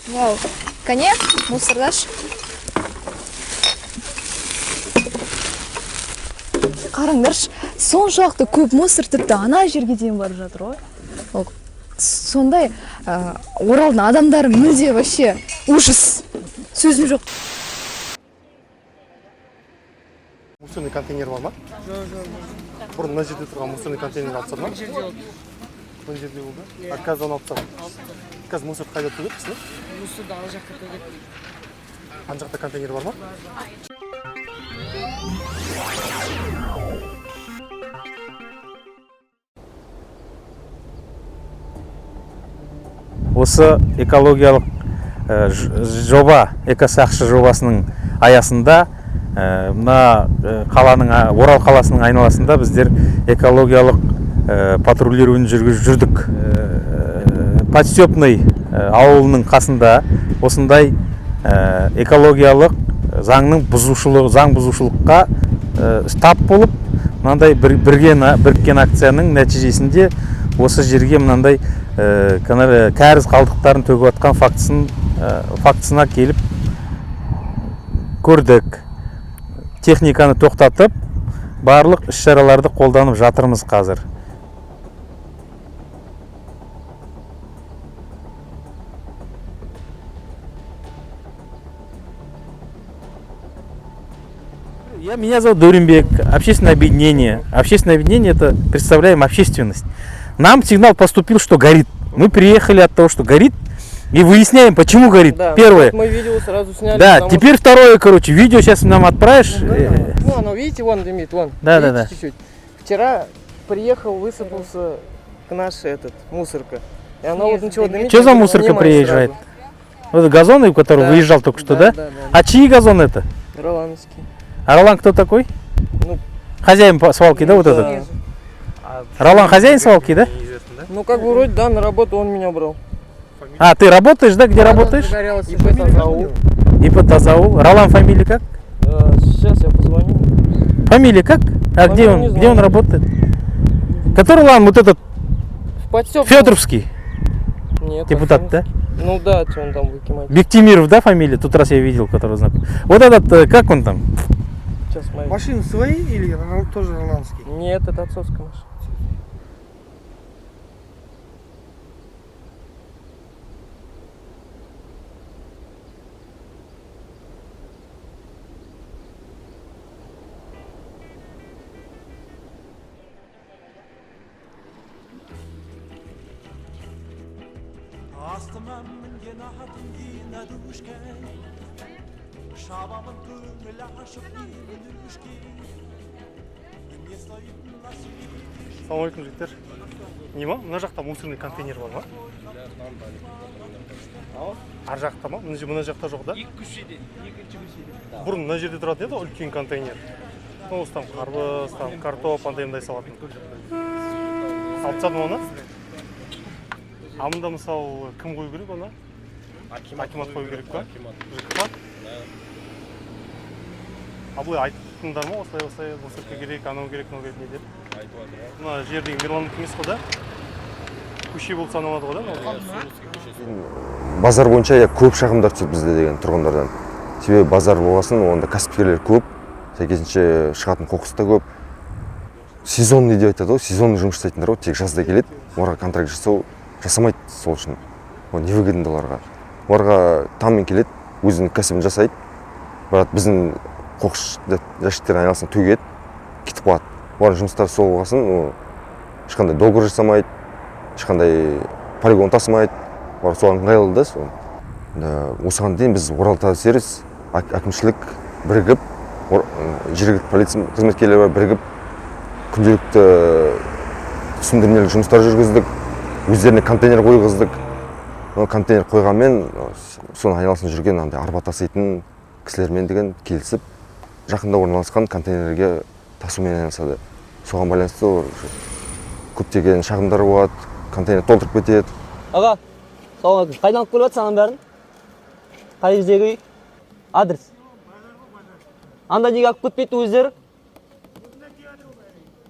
Вау. Кәне, мусордаш. Қараңдаршы, соншалықты көп мусор тіпті ана жерге дейін барып жатыр ғой. Сондай Оралдың адамдары мүлде вообще ужас. Сөзім жоқ. Мусорный контейнер бар ма? Жоқ. Бұрын мына жерде тұрған мусорный контейнер алып тастады ма? Мына жерде болды. А қазір оны алып тастады. Қазір мусор қайда төгеді? Мусорды ана жаққа төгеді. Ана жақта контейнер бар ма? Осы экологиялық жоба, экосақшы жобасының аясында мына қаланың, Орал қаласының айналасында біздер экологиялық патрулирование жүргізіп жүрдік. Подстепный ауылының қасында осындай экологиялық заң бұзушылыққа тап болып, мынандай біріккен акцияның нәтижесінде осы жерге мынандай кәріз қалдықтарын төгіп атқан фактісына келіп көрдік. Техниканы тоқтатып, барлық іс-шараларды қолданып жатырмыз қазір. Меня зовут Дуренбек, общественное объединение. Общественное объединение — это представляем общественность. Нам сигнал поступил, что горит. Мы приехали от того, что горит, и выясняем, почему горит. Да, Первое. Мы видео сразу сняли. Да, теперь второе, короче, видео сейчас нам отправишь. Ну, оно, видите, вон дымит, вон. Да, видите, да. Чуть-чуть. Вчера приехал, высыпался к нашей мусорка. И она вот начала дымить. Что за мусорка приезжает? Вот газоны, в который Да. выезжал только что, да? Да. А чьи газоны это? Ролановский. А Ролан кто такой? Ну, Хозяин свалки, да, вот да. этот? Ролан хозяин свалки, да? Ну, как бы вроде, да, на работу он меня брал. А, ты работаешь, да? Где работаешь? ИП Тазаул. ИП Тазаул. Ролан фамилия как? Сейчас я позвоню. Фамилия как? А где Фамилию не он? Где знаю. он работает? Который Ролан, вот этот В Подстёпном. Федоровский Нет. депутат, да? Ну да, что он там выкимает. Бектимиров, да, фамилия? Тут раз я видел, который знаком. Вот этот, как он там? Сейчас мои. Машины свои или тоже роландские? Нет, это отцовская машина. Астыман мінген атын кинады үшкей Шабамын көңіл ашып менің үшкей Міне сайын насип Ассалаумалейкум, жігіттер. Не ма? Мына жақта мусорный контейнер бар ма? Ар жақта ма? Мына жақта жоқ, да? Екінші көшеде. Бұрын мына жерде тұратын еді, үлкен контейнер. Осы там қарбыз, там картоп, андай салатын. Алып тастады ма оны? А мұнда мысалы кім қою керек оны? Акимат қою керек па? ЖКХ? А бұлай айттыңдар ма? Осылай мусорка керек, анау керек, мынау керек не деп? Мына жердегі Мирландық емес қой да? Көше болып саналады ғой да? Базар бойынша көп шағымдар түседі бізде деген тұрғындардан. Себебі базар болғасын, онда кәсіпкерлер көп, сәйкесінше шығатын қоқыс та көп. Сезонный деп айтады ғой, сезонный жұмыс жасайтындар ғой, тек жазда келеді, оларға контракт жасамайды сол үшін. Ол невыгодно оларға. Оларға таммен келеді, өзінің кәсібін жасайды, бірақ біздің қоқыс жәшіктерін айналасына төгеді, кетіп қалады. Олардың жұмыстары сол болғасын, ешқандай договор жасамайды, ешқандай полигон тасымайды, олар соған ыңғайлы да сол. Осыған дейін біз Орал Тазсервис әкімшілік бірігіп, жергілікті полиция қызметкерлері бірігіп, күнделікті түсіндірмелік жұмыстар жүргіздік, өздеріне контейнер қойғыздық. Контейнер қойғанмен, соның айналасында жүрген арба таситын кісілермен деген келісіп, жақында орналасқан контейнерге тасумен айналысады. Соған байланысты көптеген шағымдар болады, контейнер толтырып кетеді. Аға, саламатсыз. Қайдан алып келіп жатсың аның бәрін? Қай жердегі үй? Адрес. Анда неге алып кетпейді өздері?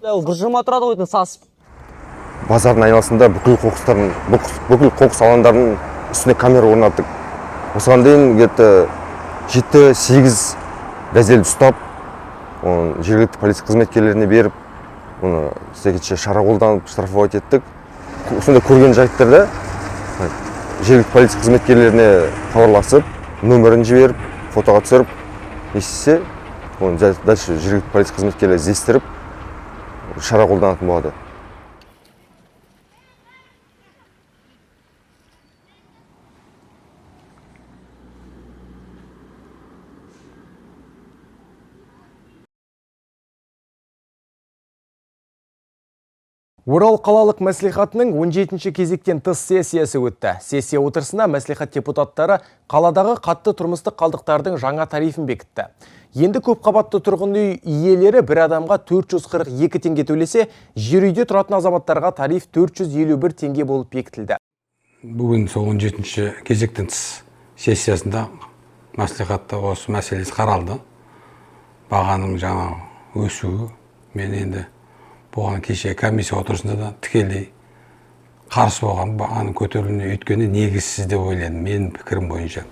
Ол біржыма тұрады ғой, сасып. Базардың айналасында бүкіл қоқыс алаңдарының үстіне камера орнаттық. осыған дейін где-то 7-8 газель ұстап, оны жергілікті полиция қызметкерлеріне беріп, оны сәйкесінше шара қолданып штрафовать еттік. Сонда көрген жайттарда жергілікті полиция қызметкерлеріне хабарласып, нөмірін жіберіп, фотоға түсіріп, естісе, оны дальше жергілікті полиция қызметкерлері іздестіріп, шара қолданатын болады. Орал қалалық мәслихатының 17-ші кезектен тыс сессиясы өтті. Сессия отырысына мәслихат депутаттары қаладағы қатты тұрмыстық қалдықтардың жаңа тарифін бекітті. Енді көп қабатты тұрғын үй иелері бір адамға 442 теңге төлесе, жер үйде тұратын азаматтарға тариф 451 теңге болып бекітілді. Бүгін 17-ші кезектен тыс сессиясында мәслихатта осы мәселесі қаралды. Бағаның жаңа өсуі, мен енді бұған кеше комиссия отырысында да тікелей қарсы болған, бағаның көтерілуіне өйткені негізсіз деп ойлаймын, менің пікірім бойынша.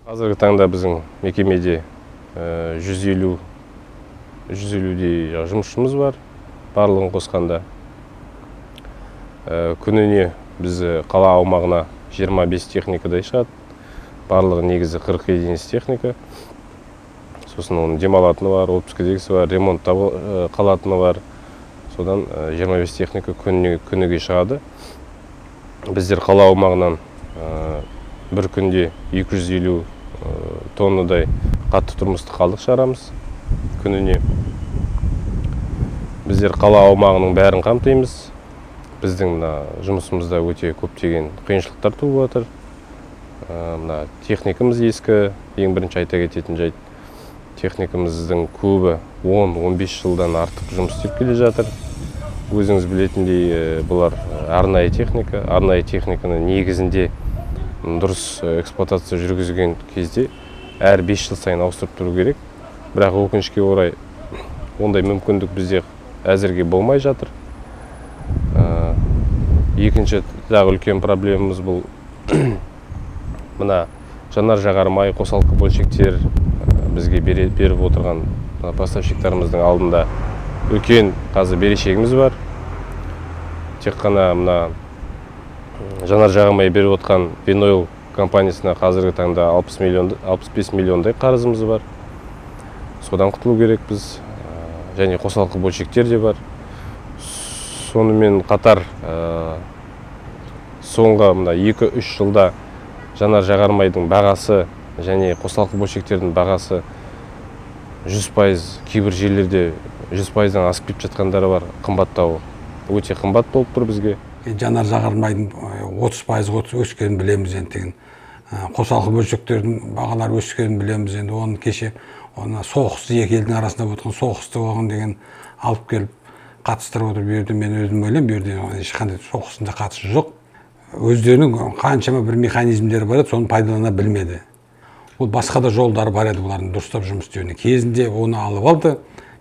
Қазіргі таңда біздің мекемеде 150-дей жұмысшымыз бар, барлығын қосқанда. Күніне біз қала аумағына 25 техникадай шығады. Барлығы негізі 40 единиц техника. Сосын оның демалатыны бар, отпускідегісі бар, ремонт қалатыны бар. Содан 25 техника күніге шығады. Біздер қала аумағынан бір күнде 250 тоннадай қатты тұрмыстық қалдық шығарамыз күніне. Біздер қала аумағының бәрін қамтимыз. Біздің жұмысымызда өте көптеген қиыншылықтар туып отыр. Техникамыз ескі, ең бірінші айта кететін жайт. Техникамыздың көбі 10-15 жылдан артық жұмыс істеп келе жатыр. Өзіңіз білетіндей, бұлар арнайы техника. Арнайы техниканы негізінде дұрыс эксплуатация жүргізген кезде әр 5 жыл сайын ауыстырып тұру керек. Бірақ өкінішке орай ондай мүмкіндік бізде әзірге болмай жатыр. Екінші тағы үлкен проблемамыз бұл мына жанар-жағармай қосалқы бөлшектер бізге беріп отырған поставщиктарымыздың алдында үлкен қазір берешегіміз бар. Тек қана мына жанар-жағармай беріп отқан Veoil компаниясына қазіргі таңда 65 миллиондай қарызымыз бар. Содан құтылу керек біз. Және қосалқы бөлшектер де бар. Сонымен қатар соңғы 2-3 жылда жанар-жағармайдың бағасы және қосалқы бөлшектердің бағасы 100%, кейбір жерлерде 100%-дан асып кетіп жатқандары бар, қымбаттауы. Өте қымбат болып тұр бізге. Жанар-жағармайдың 30% өскенін білеміз енді. Қосалқы бөлшектердің бағалары өскенін білеміз енді. Оны кеше соғысты екі елдің арасында өткен соғысты оған деген алып келіп қатыстырып отыр. Берді мен өзім ойлаймын, берді ешқандай соғысында қатысы жоқ. Өздерінің қаншама бір механизмдері бар еді, соны пайдалана білмеді. Ол басқа да жолдары бар еді бұлардың дұрыстап жұмыс істеуіне. Кезінде оны алып алды,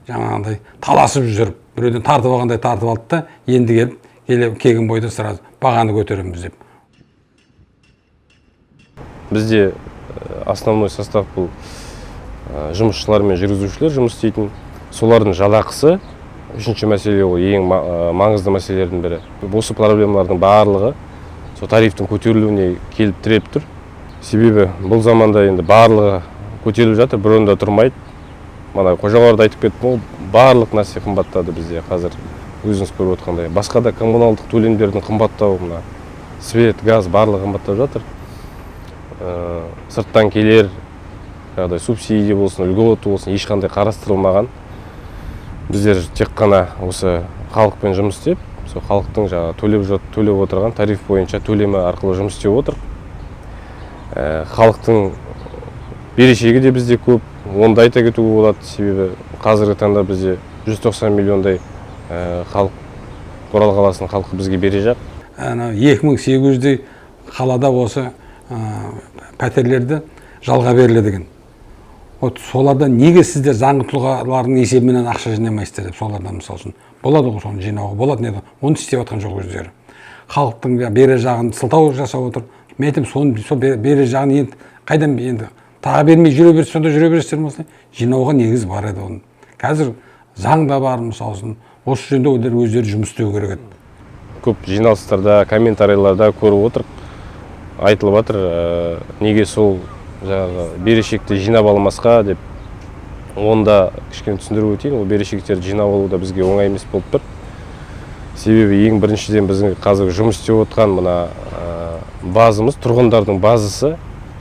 жаңағындай таласып жүріп, біреуден тартып алғандай тартып алды да, енді келген бойда сразу бағаны көтереміз деп. Бізде основной состав бұл жұмысшылар мен жүргізушілер жұмыс істейтін. Солардың жалақысы үшінші мәселе, ол ең маңызды мәселелердің бірі. Осы проблемалардың барлығы сол тарифтің көтерілуіне келіп тіреп тұр. Себебі бұл заманда енді барлығы көтеріліп жатыр, бір орында тұрмайды. Мана қожаларда айтып кеттім, барлық нәрсе қымбаттады бізде қазір, өзіңіз көріп отқандай. Басқа да коммуналдық төлемдердің қымбаттауы, мына свет, газ барлығы қымбаттап жатыр. Сырттан келер, субсидия болсын, льготы болсын, ешқандай қарастырылмаған. Біздер тек қана осы халықпен жұмыс істеп, сол халықтың төлеп отырған тариф бойынша төлемі арқылы жұмыс істеп отыр. Халықтың берешегі де бізде көп, онда айта кетуге болады, себебі қазіргі таңда бізде 190 миллиондай халық, Орал қаласының халқы бізге берешек. 2800-дей қалада осы пәтерлерді жалға беріледі деген. вот солардан неге сіздер заңды тұлғалардың есебінен ақша жинамайсыздар деп солардан мысал үшін болады ғой соны жинауға болады не оны істеп жатқан жоқ өздері халықтың берер жағын сылтау жасап отыр мен айтамын соны сол берер жағын енді қайдан енді тағы бермей жүре берсе сонда жүре бересіздер ме осылай жинауға негіз бар еді оны қазір заң да бар мысалы үшін осы жөнінде олар өздері жұмыс істеу керек еді көп жиналыстарда комментарийлерда көріп отырық айтылып жатыр неге сол жаңағы берешекті жинап алмасқа деп онда кішкене түсіндіріп өтейін ол берешектерді жинап алу да бізге оңай емес болып тұр себебі ең біріншіден біздің қазір жұмыс істеп отқан мына базымыз тұрғындардың базысы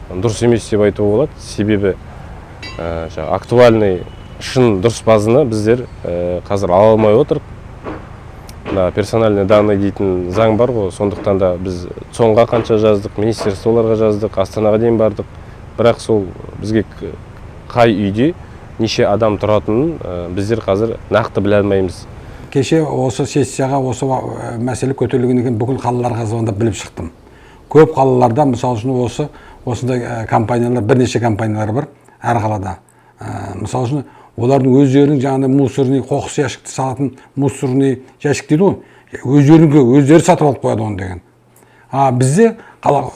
дұрыс емес деп айтуға болады себебі актуальный шын дұрыс базаны біздер қазір ала алмай отырық персональный данные дейтін заң бар ғой сондықтан да біз соңға қанша жаздық министерстволарға жаздық астанаға дейін бардық бірақ сол бізге қай үйде неше адам тұратынын біздер қазір нақты біле алмаймыз кеше осы сессияға осы мәселе көтерілгеннен кейін бүкіл қалаларға звондап біліп шықтым көп қалаларда мысалы үшін осындай компаниялар бірнеше компаниялар бар әр қалада мысалы үшін олардың өздерінің жаңағыдай мусорный қоқыс жәшікті салатын мусорный жәшік дейді ғой өздері сатып алып қояды оны деген бізде қала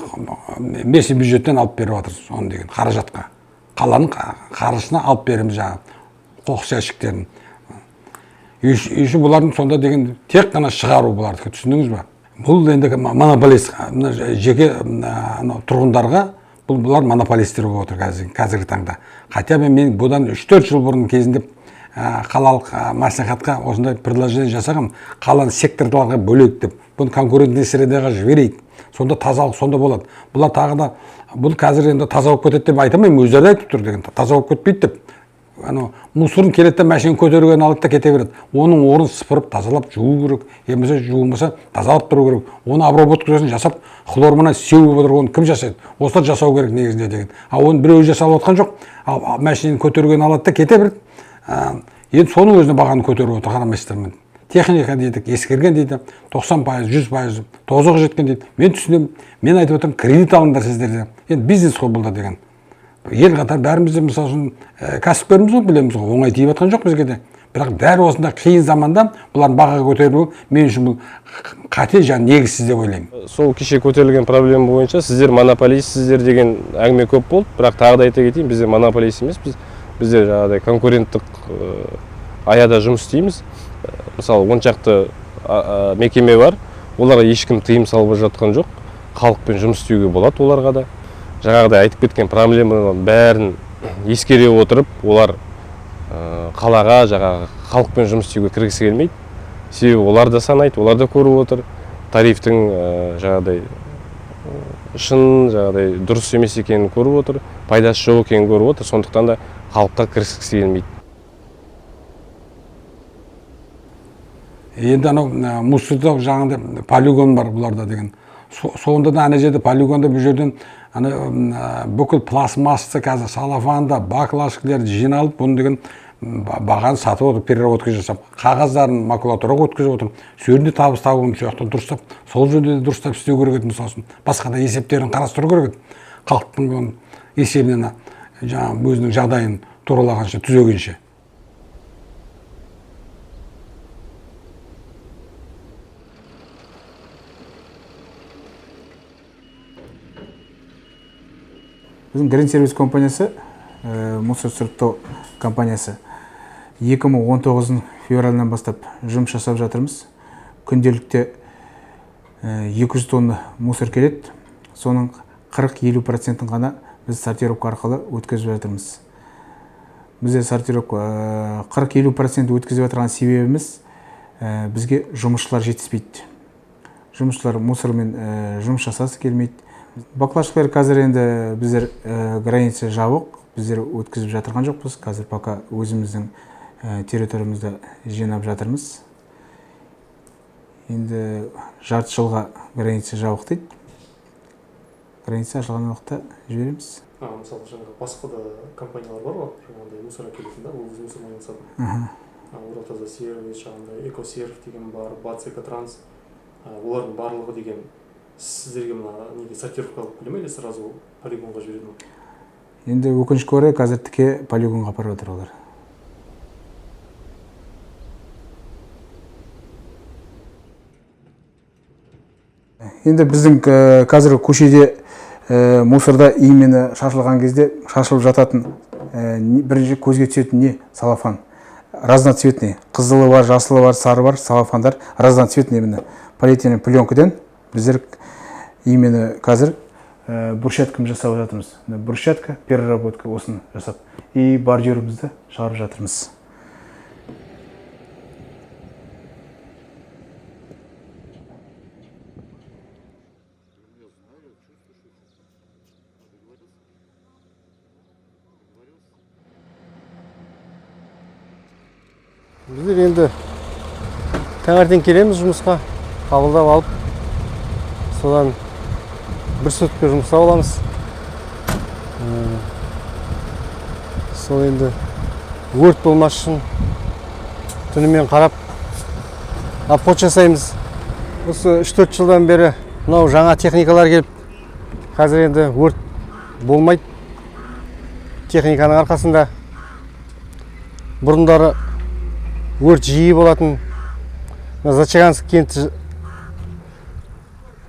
местный бюджеттен алып беріп жатырмыз оны деген қаражатқа қаланың қаржысына алып береміз жаңағы қоқыс жәшіктерін үшін бұлардың сонда деген тек қана шығару бұлардікі түсіндіңіз ба бұл енді монополист жеке тұрғындарға бұлар монополистер болып отыр қазіргі таңда хотя мен бұдан 3-4 жыл бұрын кезінде қалалық мәслихатқа осындай предложение жасағам қаланы секторларға бөлейік деп бұны конкурентный средаға жіберейік сонда тазалық сонда болады бұлар тағы да бұл қазір енді таза болып кетеді деп айта алмаймын өздері айтып тұр деген таза болып кетпейді деп мусорын келеді де машина көтерген алады да кете береді оның орнын сыпырып тазалап жуу керек емесе жуылмаса тазалап тұру керек оны обработкасын жасап хлормен сеуіп отыр оны кім жасайды осылар жасау керек негізінде деген оны біреу жасалып отқан жоқ машинаны көтерген алады да кете береді енді соның өзіне бағаны көтеріп отыр қарамайсыздар техника дейді ескерген дейді 90%, 100% тозығы жеткен дейді мен түсінемін мен айтып отырмын кредит алыңдар сіздер енді бизнес қой бұл да деген ел қатар бәріміз де мысалы үшін кәсіпкеріміз ғой білеміз ғой оңай тиіп жатқан жоқ бізге де бірақ дәл осындай қиын заманда бұлардың баға көтеруі мен үшін бұл қате және негізсіз деп ойлаймын сол кеше көтерілген проблема бойынша сіздер монополистсіздер деген әңгіме көп болды бірақ тағы да айта кетейін біздер монополист емеспіз біздер жаңағыдай конкуренттік аяда жұмыс істейміз мысалы оншақты мекеме бар оларға ешкім тыйым салып жатқан жоқ халықпен жұмыс істеуге болады оларға да жаңағыдай айтып кеткен проблеманың бәрін ескере отырып олар қалаға жаңағы халықпен жұмыс істеуге кіргісі келмейді себебі олар да санайды олар да көріп отыр тарифтің жаңағыдай шын жаңағыдай дұрыс емес екенін көріп отыр пайдасы жоқ екенін көріп отыр сондықтан да халыққа кіріскісі келмейді енді анау мусорда жаңағыдай полигон бар бұларда деген сонда да ана жерде полигонда бұл жерден бүкіл пластмассы қазір салафанда баклашкілерді жиналып бұны деген бағаны сатып отыр переработка жасап қағаздарын макулатураға өткізіп отыр сол жерде табыс табуым сол жақта дұрыстап сол жерде де дұрыстап істеу керек еді мысалы үшін басқа да есептерін қарастыру керек еді халықтың есебінен жаңағы өзінің жағдайын туралағанша түзегенше Біздің Green Service компаниясы, мусор сұрыптау компаниясы 2019 февральнан бастап жұмыс жасап жатырмыз. Күнделікте 200 тонна мусор келеді. Соның 40-50% ғана біз сортировка арқылы өткізіп жатырмыз. Бізде сортировка 40-50% өткізіп жатырған себебіміз бізге жұмысшылар жетіспейді. Жұмысшылар мусормен жұмыс жасасы келмейді. Баклашкалар қазір енді біздер граница жабық, біздер өткізіп жатырған жоқпыз. Қазір пока өзіміздің территориямызда жинап жатырмыз. Енді жарты жылға граница жабық дейді. Граница ашылған уақытта жібереміз. Мысалы жаңағы басқа да компаниялар бар ғой, жаңағыдай мусор әкелетін да, ол өз мусормен айналысатын. Оралтаза сервис, жаңағыдай экосерв деген бар, Батс Экотранс. Олардың барлығы деген сіздерге мына неге сортировка алып келе ме или сразу полигонға жібереді ме? Енді өкінішке орай қазір тіке полигонға апарып жатыр олар. Енді біздің қазір көшеде мусорда имені шашылған кезде шашылып жататын бірінші көзге түсетін не? Салафан. Разноцветный. Қызылы бар, жасылы бар, сары бар, салафандар разноцветный именно. Полиэтилен пленкадан біздер имені қазір брусчатканы жасап жатырмыз. Брусчатка, переработка осыны жасап. И бордюрымызды шығарып жатырмыз. Біздер енді таңертең келеміз жұмысқа, қабылдап алып, содан бір сутка жұмыста боламыз. Сол енді өрт болмас үшін түнімен қарап обход жасаймыз. Осы 3-4 жылдан бері мынау жаңа техникалар келіп, қазір енді өрт болмайды. Техниканың арқасында бұрындары өрт жиі болатын. Зачаганск кенті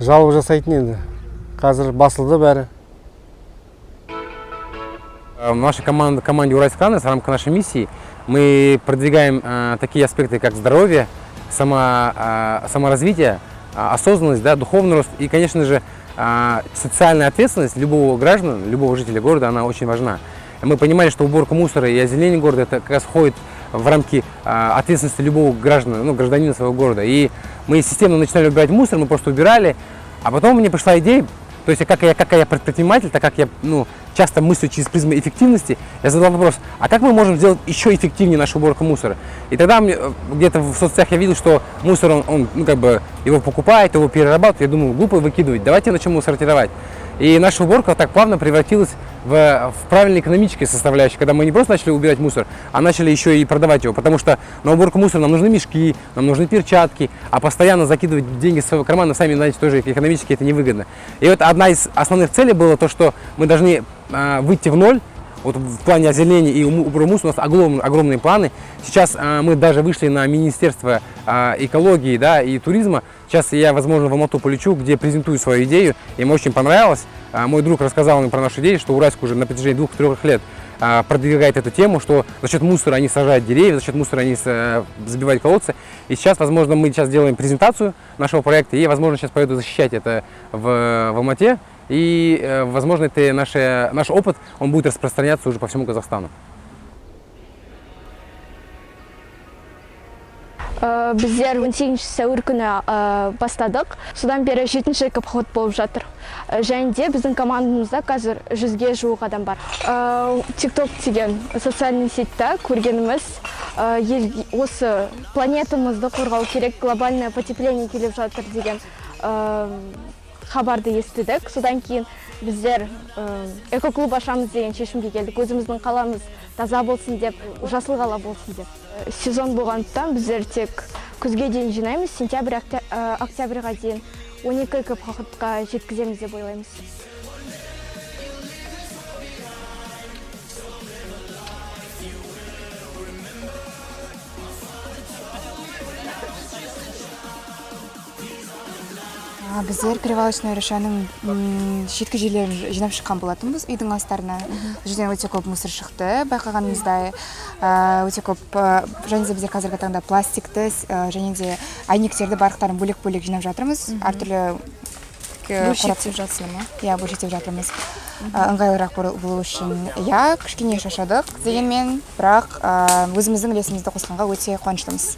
жалып жасайтын енді. Қазір басылды бәрі. В нашей команде Уральсканес в рамках нашей миссии мы продвигаем такие аспекты, как здоровье, саморазвитие, осознанность, да, духовный рост и, конечно же, социальная ответственность любого гражданина, любого жителя города, она очень важна. Мы понимали, что уборка мусора и озеленение города это как раз входит в рамки ответственности любого гражданина своего города. И мы системно начинали убирать мусор, мы просто убирали, а потом мне пришла идея, то есть как я предприниматель, так как я часто мыслю через призму эффективности, я задал вопрос, а как мы можем сделать еще эффективнее нашу уборку мусора? И тогда где-то в соцсетях я видел, что мусор, он как бы его покупает, его перерабатывает, я думаю, глупо выкидывать, давайте начнем его сортировать. И наша уборка так плавно превратилась в правильной экономической составляющей, когда мы не просто начали убирать мусор, а начали еще и продавать его, потому что на уборку мусора нам нужны мешки, нам нужны перчатки, а постоянно закидывать деньги в своего кармана, сами знаете, тоже экономически это невыгодно. И вот одна из основных целей было то, что мы должны выйти в ноль. Вот в плане озеленения и уборки мусора у нас огромные планы. Сейчас мы даже вышли на Министерство экологии, да, и туризма. Сейчас я, возможно, в Алмату полечу, где презентую свою идею. Им очень понравилось. Мой друг рассказал мне про нашу идею, что Уральск уже на протяжении 2-3 лет продвигает эту тему, что за счет мусора они сажают деревья, за счет мусора они забивают колодцы. И сейчас, возможно, мы сейчас делаем презентацию нашего проекта, и, возможно, сейчас поеду защищать это в Алмате. И, возможно, это наш опыт, он будет распространяться уже по всему Казахстану. Біздер 18 сәуір күні бастадық. Содан бері 7-ші обход болып жатыр. Және де біздің командамызда қазір 100-ге жуық адам бар. TikTok деген социальный сетьте көргеніміз, осы планетамызды қорғау керек, глобальное потепление келіп жатыр деген хабарды естідік. Содан кейін біздер экоклуб ашамыз деген шешімге келдік. Өзіміздің қаламыз таза болсын деп, жасыл қала болсын деп. Сезон болғандықтан біздер тек күзге дейін жинаймыз, сентябрь, октябрьға дейін 12 экоплотқа жеткіземіз деп ойлаймыз. Біздер перевалочный рашаның шеткі жерлерін жинап шыққан болатынбыз үйдің астарына. Бұл жерден өте көп мусор шықты. Байқағанымыздай өте көп, және де біздер қазіргі таңда пластикті және де әйнектерді барықтарын бөлек-бөлек жинап жатырмыз. Әртүрлі бөлшектеп жатсың ма? Иә, бөлшектеп жатырмыз. Ыңғайлырақ болу үшін кішкене шашадық дегенмен, бірақ өзіміздің үлесімізді қосқанға өте қуаныштымыз.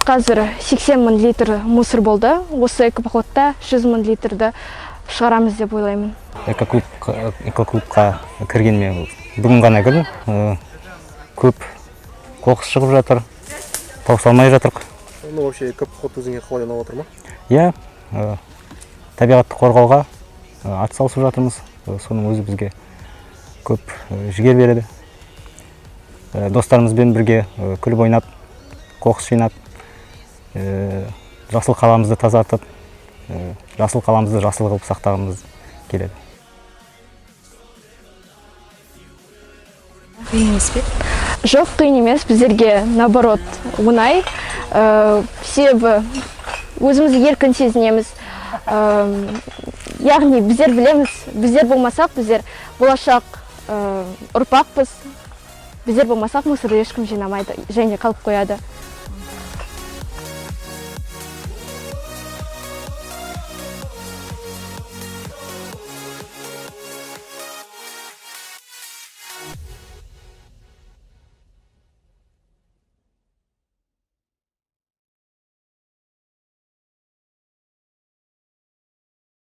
Қазір 80 мың литр мусор болды. Осы экопоходта 100 мың литрді шығарамыз деп ойлаймын. Экоклубқа кіргенмен бүгін ғана кірдім. Көп қоқыс шығып жатыр. Таусалмай жатырық. Вообще экопоход өзіңе қалай ұнап отыр ма? Иә, табиғатты қорғауға атсалысып жатырмыз. Соның өзі бізге көп жігер береді. Достарымызбен бірге күліп ойнап, қоқыс жинап, жасыл қаламызды тазартып, жасыл қаламызды жасыл қылып сақтағымыз келеді. Қиын емес пе? Жоқ, қиын емес, біздерге наоборот оңай. Себебі өзіміз еркін сезінеміз. Яғни біздер білеміз, біздер болмасақ, біздер болашақ ұрпақпыз. Біздер болмасақ, мысырды ешкім жинамайды және қалып қояды.